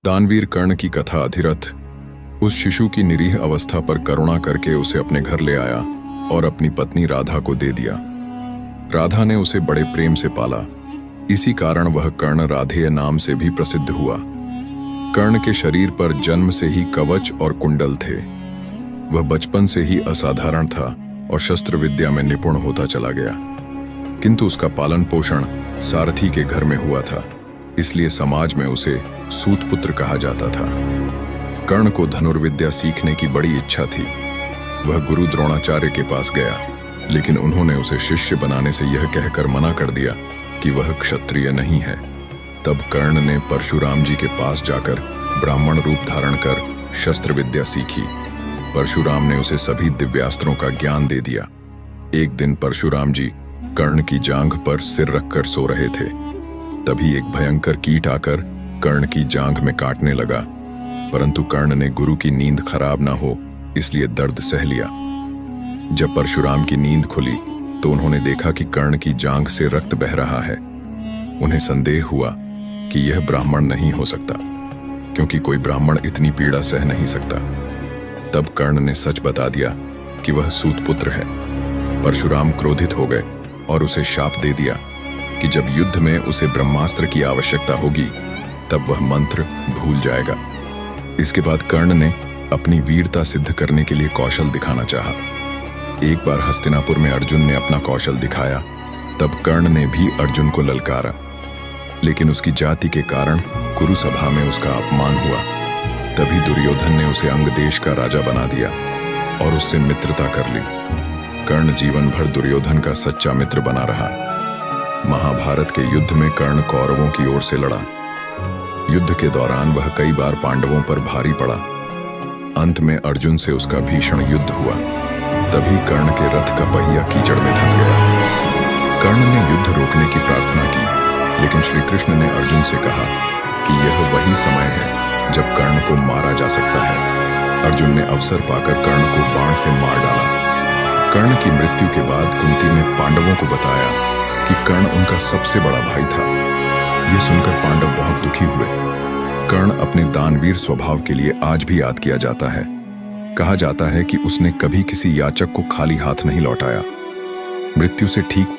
दानवीर कर्ण की कथा अधिरथ उस शिशु की निरीह अवस्था पर करुणा करके उसे अपने घर ले आया और अपनी पत्नी राधा को दे दिया। राधा ने उसे बड़े प्रेम से पाला, इसी कारण वह कर्ण राधेय नाम से भी प्रसिद्ध हुआ। कर्ण के शरीर पर जन्म से ही कवच और कुंडल थे। वह बचपन से ही असाधारण था और शस्त्र विद्या में निपुण होता चला गया, किंतु उसका पालन पोषण सारथी के घर में हुआ था, इसलिए समाज में उसे सूतपुत्र कहा जाता था। कर्ण को धनुर्विद्या सीखने की बड़ी इच्छा थी। वह गुरु द्रोणाचार्य के पास गया, लेकिन उन्होंने उसे शिष्य बनाने से यह कहकर मना कर दिया कि वह क्षत्रिय नहीं है। तब कर्ण ने परशुराम जी के पास जाकर ब्राह्मण रूप धारण कर शस्त्र विद्या सीखी। परशुराम ने उसे सभी दिव्यास्त्रों का ज्ञान दे दिया। एक दिन परशुराम जी कर्ण की जांघ पर सिर रखकर सो रहे थे। तभी एक भयंकर कीट आकर कर्ण की जांघ में काटने लगा, परंतु कर्ण ने गुरु की नींद खराब ना हो इसलिए दर्द सह लिया। जब परशुराम की नींद खुली तो उन्होंने देखा कि कर्ण की जांघ से रक्त बह रहा है। उन्हें संदेह हुआ कि यह ब्राह्मण नहीं हो सकता, क्योंकि कोई ब्राह्मण इतनी पीड़ा सह नहीं सकता। तब कर्ण ने सच बता दिया कि वह सूतपुत्र है। परशुराम क्रोधित हो गए और उसे शाप दे दिया कि जब युद्ध में उसे ब्रह्मास्त्र की आवश्यकता होगी तब वह मंत्र भूल जाएगा। इसके बाद कर्ण ने अपनी वीरता सिद्ध करने के लिए कौशल दिखाना चाहा। एक बार हस्तिनापुर में अर्जुन ने अपना कौशल दिखाया, तब कर्ण ने भी अर्जुन को ललकारा, लेकिन उसकी जाति के कारण कुरु सभा में उसका अपमान हुआ। तभी दुर्योधन ने उसे अंग देश का राजा बना दिया और उससे मित्रता कर ली। कर्ण जीवन भर दुर्योधन का सच्चा मित्र बना रहा। महाभारत के युद्ध में कर्ण कौरवों की ओर से लड़ा। युद्ध के दौरान वह कई बार पांडवों पर भारी पड़ा। अंत में अर्जुन से उसका भीषण युद्ध हुआ। तभी कर्ण के रथ का पहिया कीचड़ में धंस गया। कर्ण ने युद्ध रोकने की प्रार्थना की, लेकिन श्री कृष्ण ने अर्जुन से कहा कि यह वही समय है जब कर्ण को मारा जा सकता है। अर्जुन ने अवसर पाकर कर्ण को बाण से मार डाला। कर्ण की मृत्यु के बाद कुंती ने पांडवों को बताया कि कर्ण उनका सबसे बड़ा भाई था। यह सुनकर पांडव बहुत दुखी हुए। कर्ण अपने दानवीर स्वभाव के लिए आज भी याद किया जाता है। कहा जाता है कि उसने कभी किसी याचक को खाली हाथ नहीं लौटाया। मृत्यु से ठीक